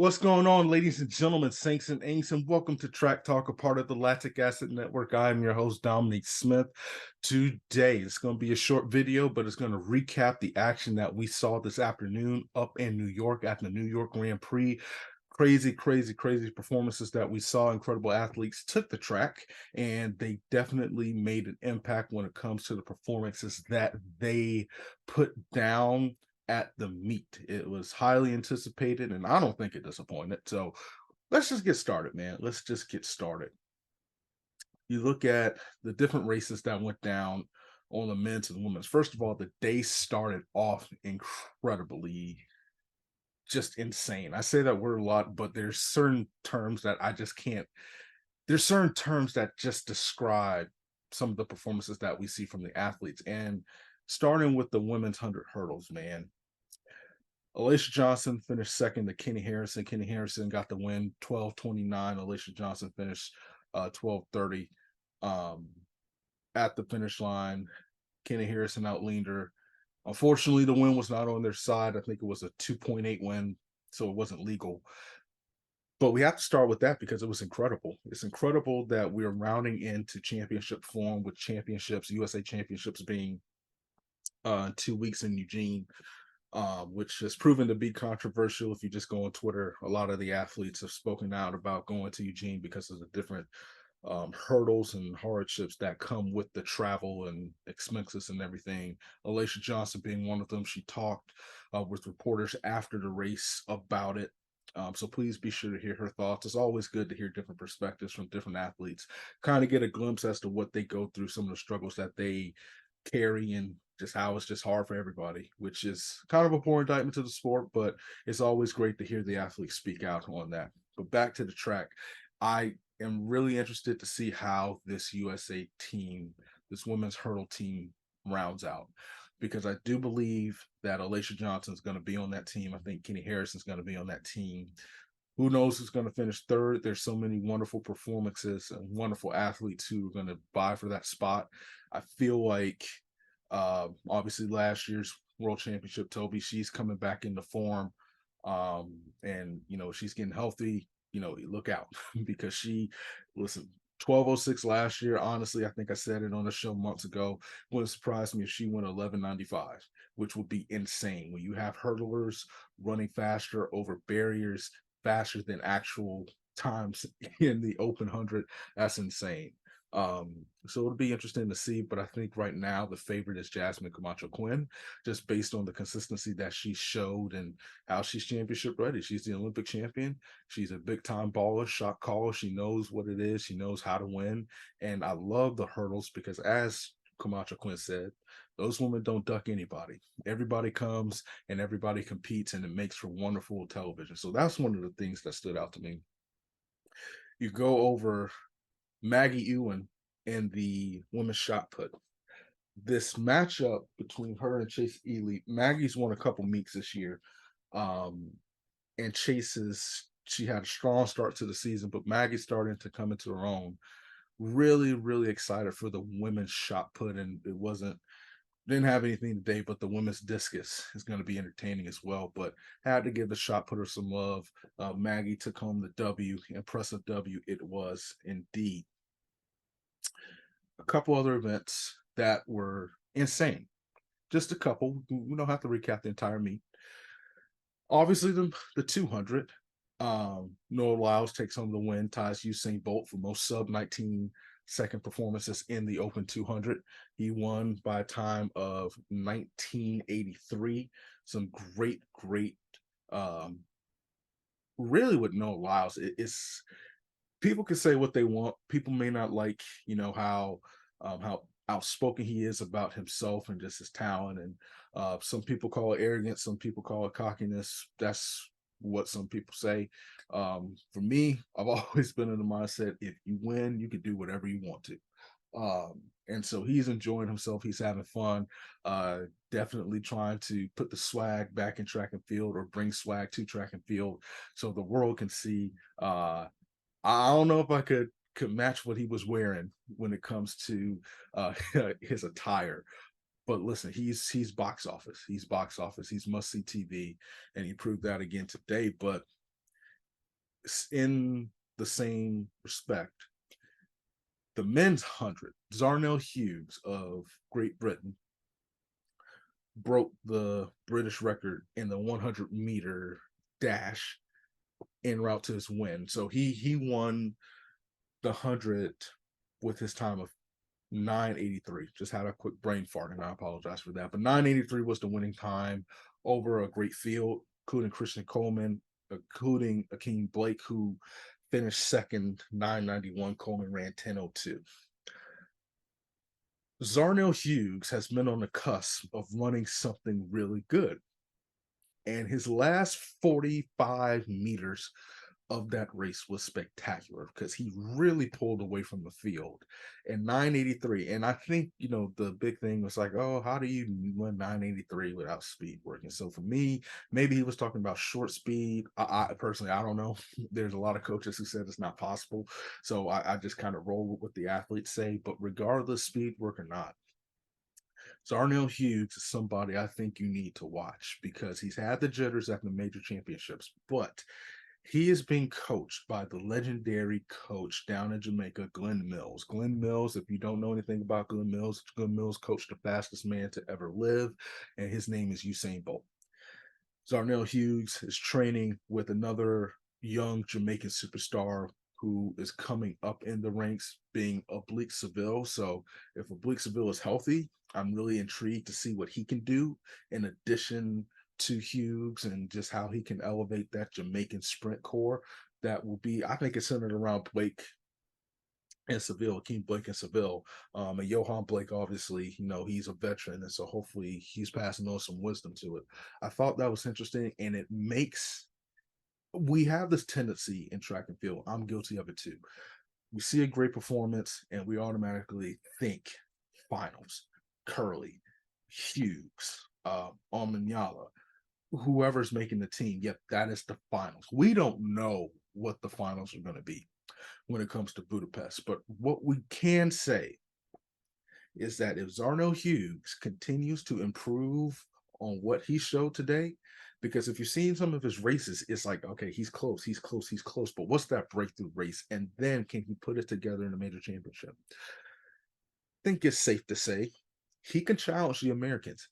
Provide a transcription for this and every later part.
What's going on, ladies and gentlemen, saints and ain'ts, and welcome to Track Talk, a part of the Lactic Acid Network. I'm your host, Dominique Smith. Today, it's going to be a short video, but it's going to recap the action that we saw this afternoon up in New York at the New York Grand Prix. Crazy, crazy, crazy performances that we saw. Incredible athletes took the track, and they definitely made an impact when it comes to the performances that they put down at the meet. It was highly anticipated, and I don't think it disappointed. So let's just get started, man. Let's just get started. You look at the different races that went down on the men's and women's. First of all, the day started off incredibly just insane. I say that word a lot, but there's certain terms that I just can't. There's certain terms that just describe some of the performances that we see from the athletes. And starting with the women's 100 hurdles, man, Alicia Johnson finished second to Kenny Harrison. Kenny Harrison got the win 12:29. Alicia Johnson finished 12:30 um, at the finish line. Kenny Harrison outleaned her. Unfortunately, the win was not on their side. I think it was a 2.8 win, so it wasn't legal. But we have to start with that because it was incredible. It's incredible that we're rounding into championship form with championships, USA championships being 2 weeks in Eugene, which has proven to be controversial. If you just go on Twitter, a lot of the athletes have spoken out about going to Eugene because of the different hurdles and hardships that come with the travel and expenses and everything. Alicia Johnson being one of them. She talked with reporters after the race about it. So please be sure to hear her thoughts. It's always good to hear different perspectives from different athletes, kind of get a glimpse as to what they go through, some of the struggles that they carry, and just how it's just hard for everybody, which is kind of a poor indictment to the sport, but it's always great to hear the athletes speak out on that. But back to the track, I am really interested to see how this USA team, this women's hurdle team, rounds out, because I do believe that Alicia Johnson is going to be on that team. I think Kenny Harrison is going to be on that team. Who knows who's going to finish third? There's so many wonderful performances and wonderful athletes who are going to vie for that spot. I feel like obviously last year's world championship, Toby, she's coming back into form. And she's getting healthy. Look out because listen, 12:06 last year. Honestly, I think I said it on the show months ago. Wouldn't surprise me if she went 11:95, which would be insane. When you have hurdlers running faster over barriers, faster than actual times in the open 100, that's insane. So it'll be interesting to see, but I think right now the favorite is Jasmine Camacho Quinn, just based on the consistency that she showed and how she's championship ready. She's the Olympic champion. She's a big time baller, shot caller. She knows what it is. She knows how to win. And I love the hurdles because, as Camacho Quinn said, those women don't duck anybody. Everybody comes and everybody competes, and it makes for wonderful television. So that's one of the things that stood out to me. You go over Maggie Ewan in the women's shot put. This matchup between her and Chase Ely, Maggie's won a couple meets this year. And she had a strong start to the season, but Maggie's starting to come into her own. Really, really excited for the women's shot put, and didn't have anything today, but the women's discus is going to be entertaining as well. But had to give the shot putter some love. Maggie took home the W, impressive W it was indeed. A couple other events that were insane. Just a couple. We don't have to recap the entire meet. Obviously, the 200. Noah Lyles takes home the win, ties Usain Bolt for most sub 19 second performances in the Open 200. He won by a time of 1983. Some great, really with Noah Lyles. It's people can say what they want. People may not like, how outspoken he is about himself and just his talent. And some people call it arrogance, some people call it cockiness. That's what some people say. For me, I've always been in the mindset: if you win, you can do whatever you want to. And so he's enjoying himself. He's having fun. Definitely trying to put the swag back in track and field, or bring swag to track and field, so the world can see. I don't know if I could match what he was wearing when it comes to his attire. But listen, he's box office. He's box office. He's must see TV, and he proved that again today. But in the same respect, the men's 100, Zarnell Hughes of Great Britain broke the British record in the 100-meter dash en route to his win. So he won the 100 with his time of 9:83. Just had a quick brain fart, and I apologize for that. But 9:83 was the winning time over a great field, including Christian Coleman, including Akeem Blake, who finished second, 9:91. Coleman ran 10:02. Zarnell Hughes has been on the cusp of running something really good. And his last 45 meters of that race was spectacular because he really pulled away from the field in 9:83. And I think, the big thing was like, oh, how do you run 9:83 without speed working? So for me, maybe he was talking about short speed. I personally, I don't know. There's a lot of coaches who said it's not possible. So I just kind of roll with what the athletes say. But regardless, speed work or not, so Arnell Hughes is somebody I think you need to watch because he's had the jitters at the major championships, but he is being coached by the legendary coach down in Jamaica, Glenn Mills. Glenn Mills, if you don't know anything about Glenn Mills coached the fastest man to ever live, and his name is Usain Bolt. Zarnell Hughes is training with another young Jamaican superstar who is coming up in the ranks, being Oblique Seville. So if Oblique Seville is healthy, I'm really intrigued to see what he can do in addition to Hughes and just how he can elevate that Jamaican sprint core. That will be, I think it's centered around Blake and Seville, Akeem Blake and Seville. And Johan Blake, obviously, he's a veteran. And so hopefully he's passing on some wisdom to it. I thought that was interesting. And we have this tendency in track and field. I'm guilty of it too. We see a great performance and we automatically think finals, Curly, Hughes, Almanyala, whoever's making the team. Yep, that is the finals. We don't know what the finals are going to be when it comes to Budapest. But what we can say is that if Zarnell Hughes continues to improve on what he showed today, because if you've seen some of his races, it's like, okay, he's close, he's close, he's close. But what's that breakthrough race? And then can he put it together in a major championship? I think it's safe to say he can challenge the Americans.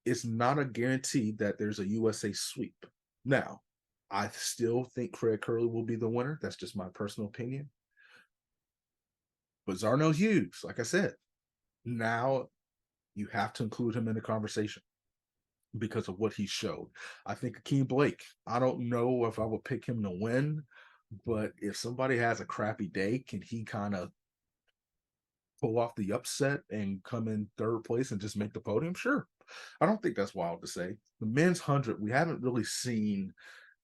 It's not a guarantee that there's a USA sweep. Now, I still think Craig Curley will be the winner. That's just my personal opinion. But Zarnell Hughes, like I said, now you have to include him in the conversation because of what he showed. I think Akeem Blake, I don't know if I would pick him to win, but if somebody has a crappy day, can he kind of pull off the upset and come in third place and just make the podium? Sure. I don't think that's wild to say. The men's 100, we haven't really seen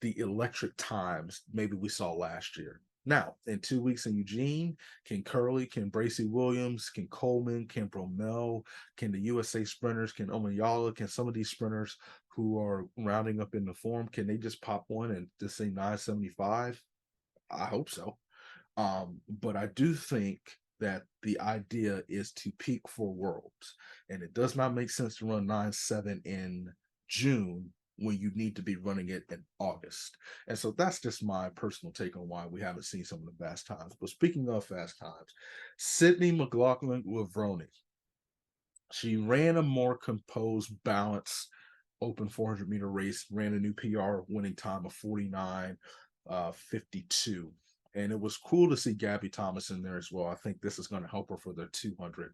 the electric times maybe we saw last year. Now, in 2 weeks in Eugene, can Curley, can Bracy Williams, can Coleman, can Bromell, can the USA sprinters, can Omanyala, can some of these sprinters who are rounding up in the form, can they just pop one and just say 975? I hope so. But I do think that the idea is to peak for Worlds, and it does not make sense to run 9.7 in June when you need to be running it in August. And so that's just my personal take on why we haven't seen some of the fast times. But speaking of fast times, Sydney McLaughlin-Lavroni, she ran a more composed, balanced, open 400-meter race, ran a new PR winning time of 49:52. And it was cool to see Gabby Thomas in there as well. I think this is going to help her for the 200.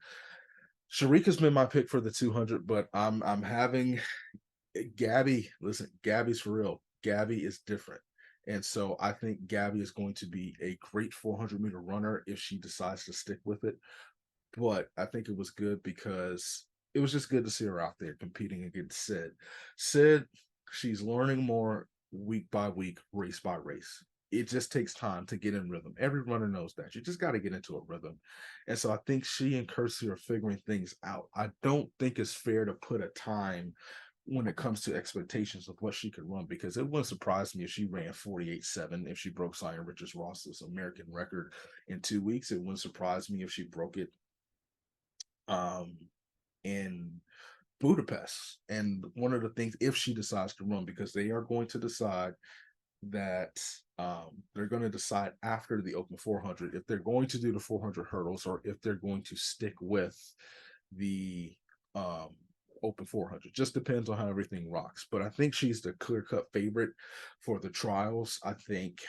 Sharika's been my pick for the 200, but I'm having Gabby. Listen, Gabby's for real. Gabby is different. And so I think Gabby is going to be a great 400-meter runner if she decides to stick with it. But I think it was good because it was just good to see her out there competing against Sid. Sid, she's learning more week by week, race by race. It just takes time to get in rhythm. Every runner knows that. You just got to get into a rhythm. And so I think she and Kersey are figuring things out. I don't think it's fair to put a time when it comes to expectations of what she could run, because it wouldn't surprise me if she ran 48.7, if she broke Zion Richards Ross's American record in 2 weeks. It wouldn't surprise me if she broke it in Budapest. And one of the things, if she decides to run, because they are going to decide that they're going to decide after the Open 400 if they're going to do the 400 hurdles or if they're going to stick with the um, Open 400. Just depends on how everything rocks. But I think she's the clear cut favorite for the trials. I think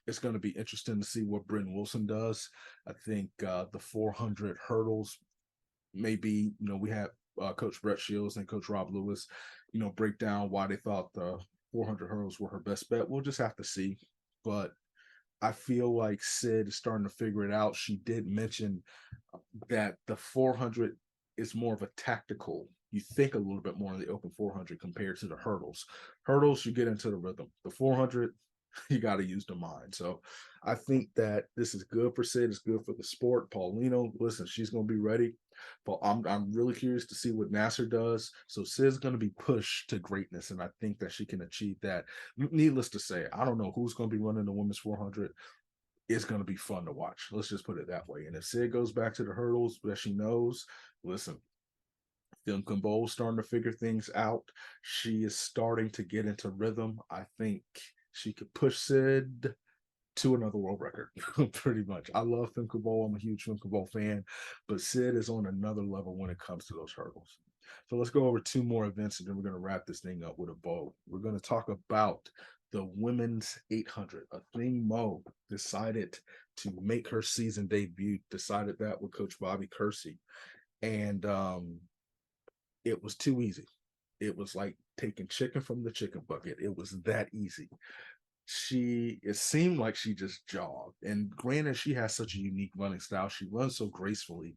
it's going to be interesting to see what Bryn Wilson does. I think the 400 hurdles, maybe, we had Coach Brett Shields and Coach Rob Lewis, break down why they thought the 400 hurdles were her best bet. We'll just have to see. But I feel like Sid is starting to figure it out. She did mention that the 400 is more of a tactical. You think a little bit more in the Open 400 compared to the hurdles. Hurdles, you get into the rhythm. The 400, you got to use the mind. So I think that this is good for Sid. It's good for the sport. Paulino, listen, she's going to be ready. But I'm really curious to see what Nasser does. So Sid's going to be pushed to greatness, and I think that she can achieve that. Needless to say, I don't know who's going to be running the women's 400. It's going to be fun to watch. Let's just put it that way. And if Sid goes back to the hurdles that she knows, listen, Film Kimbo's starting to figure things out. She is starting to get into rhythm. I think she could push Sid to another world record, pretty much. I love Film Kimbo. I'm a huge Film Kimbo fan, but Sid is on another level when it comes to those hurdles. So let's go over two more events, and then we're going to wrap this thing up with a bow. We're going to talk about the women's 800. Athing Mu decided to make her season debut, decided that with Coach Bobby Kersey. And it was too easy. It was like taking chicken from the chicken bucket. It was that easy. It seemed like she just jogged. And granted, she has such a unique running style. She runs so gracefully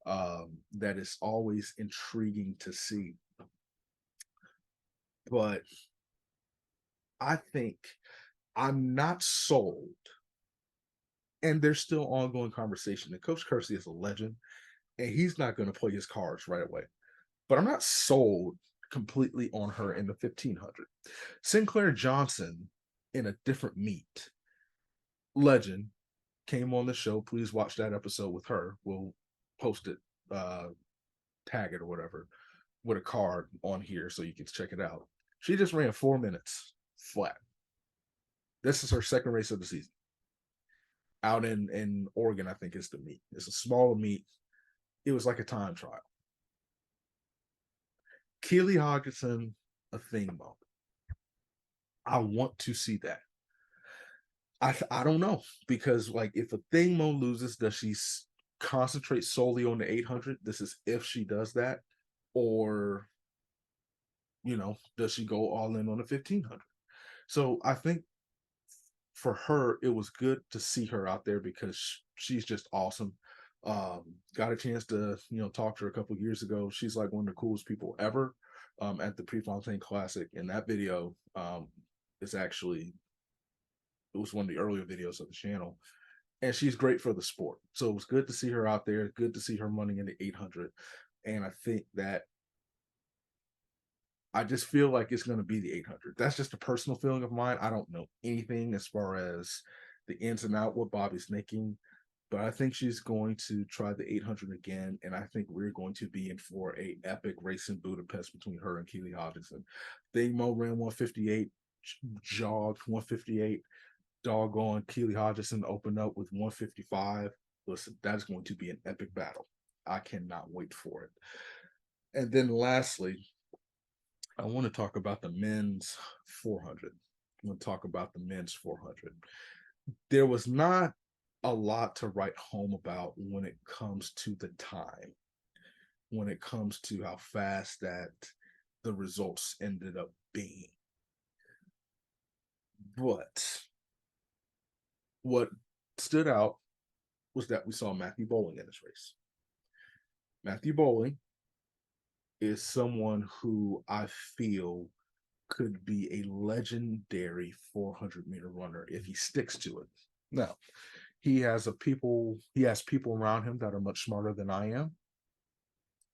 that it's always intriguing to see. But I think I'm not sold. And there's still ongoing conversation. And Coach Kersey is a legend, and he's not going to play his cards right away. But I'm not sold completely on her in the 1500. Sinclair Johnson in a different meet, legend, came on the show. Please watch that episode with her. We'll post it, tag it or whatever, with a card on here so you can check it out. She just ran 4 minutes flat. This is her second race of the season. Out in Oregon, I think is the meet. It's a smaller meet. It was like a time trial. Keely Hodgson, Athing Mu. I want to see that. I don't know, because like if Athing Mu loses, does she concentrate solely on the 800? This is if she does that, or does she go all in on the 1500? So I think for her, it was good to see her out there because she's just awesome. Got a chance to talk to her a couple years ago. She's like one of the coolest people ever. At the Prefontaine Classic, and that video is actually, it was one of the earlier videos of the channel, and she's great for the sport. So it was good to see her out there. Good to see her running in the 800, and I think that I just feel like it's going to be the 800. That's just a personal feeling of mine. I don't know anything as far as the ins and out what Bobby's thinking, but I think she's going to try the 800 again, and I think we're going to be in for a epic race in Budapest between her and Keely Hodgson. Athing Mu ran 158, jogged 158. Doggone, Keely Hodgson opened up with 155. Listen, that's going to be an epic battle. I cannot wait for it. And then lastly, I want to talk about the men's 400. I want to talk about the men's 400. There was not a lot to write home about when it comes to the time, when it comes to how fast that the results ended up being. But what stood out was that we saw Matthew Bowling in this race. Matthew Bowling is someone who I feel could be a legendary 400-meter runner if he sticks to it. Now, he has people around him that are much smarter than I am,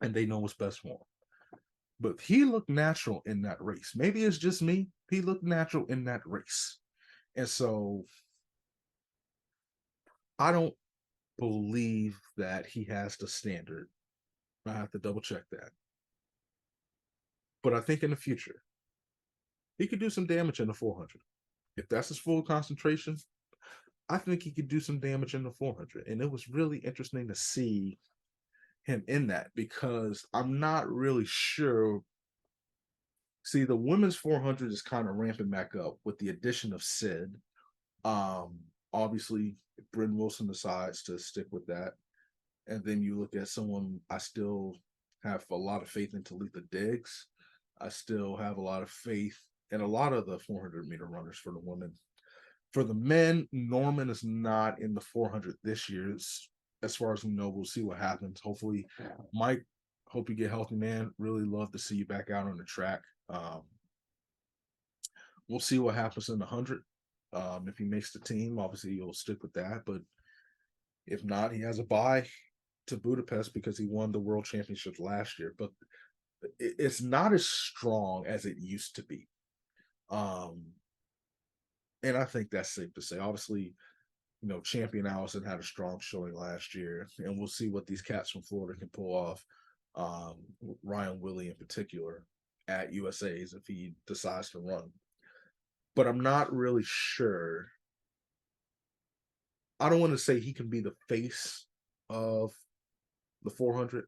and they know what's best for him. But he looked natural in that race. Maybe it's just me. He looked natural in that race. And so I don't believe that he has the standard. I have to double check that. But I think in the future, he could do some damage in the 400. If that's his full concentration, I think he could do some damage in the 400. And it was really interesting to see him in that because I'm not really sure. See, the women's 400 is kind of ramping back up with the addition of Sid. Um, Obviously, if Bryn Wilson decides to stick with that, and then you look at someone I still have a lot of faith in, Talitha Diggs. I still have a lot of faith in a lot of the 400-meter runners for the women. For the men, Norman is not in the 400 this year. As far as we know, we'll see what happens. Hopefully, Mike, hope you get healthy, man. Really love to see you back out on the track. We'll see what happens in the 100. If he makes the team, obviously he'll stick with that. But if not, he has a bye to Budapest because he won the World Championship last year. But it's not as strong as it used to be. And I think that's safe to say. Obviously, Champion Allison had a strong showing last year, and we'll see what these cats from Florida can pull off. Ryan Willie in particular at USA's if he decides to run. But I'm not really sure. I don't want to say he can be the face of the 400,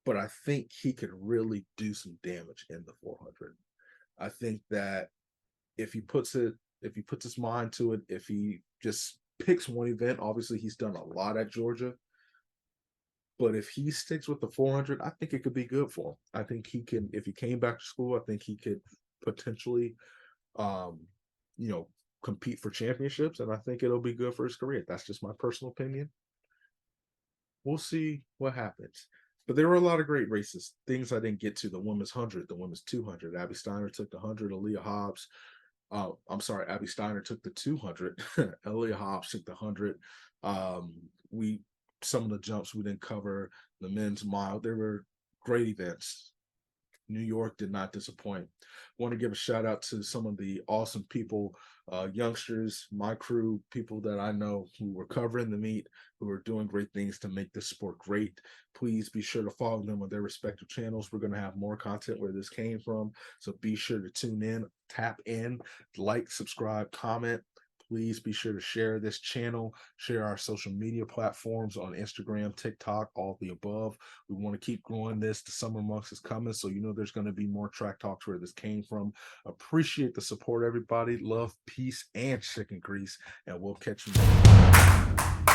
but I think he could really do some damage in the 400. I think that if he puts his mind to it, if he just picks one event, obviously he's done a lot at Georgia. But if he sticks with the 400, I think it could be good for him. I think he can, if he came back to school, I think he could potentially, compete for championships. And I think it'll be good for his career. That's just my personal opinion. We'll see what happens. But there were a lot of great races. Things I didn't get to: the women's 100, the women's 200. Abby Steiner took the 100. Aaliyah Hobbs. Abby Steiner took the 200. Aaliyah Hobbs took the 100. Some of the jumps we didn't cover. The men's mile. There were great events. New York did not disappoint. Want to give a shout out to some of the awesome people, youngsters, my crew, people that I know who were covering the meet, who are doing great things to make this sport great. Please be sure to follow them on their respective channels. We're going to have more content where this came from. So be sure to tune in, tap in, like, subscribe, comment. Please be sure to share this channel, share our social media platforms on Instagram, TikTok, all the above. We want to keep growing this. The summer months is coming, so there's going to be more track talks where this came from. Appreciate the support, everybody. Love, peace, and chicken grease, and we'll catch you next time.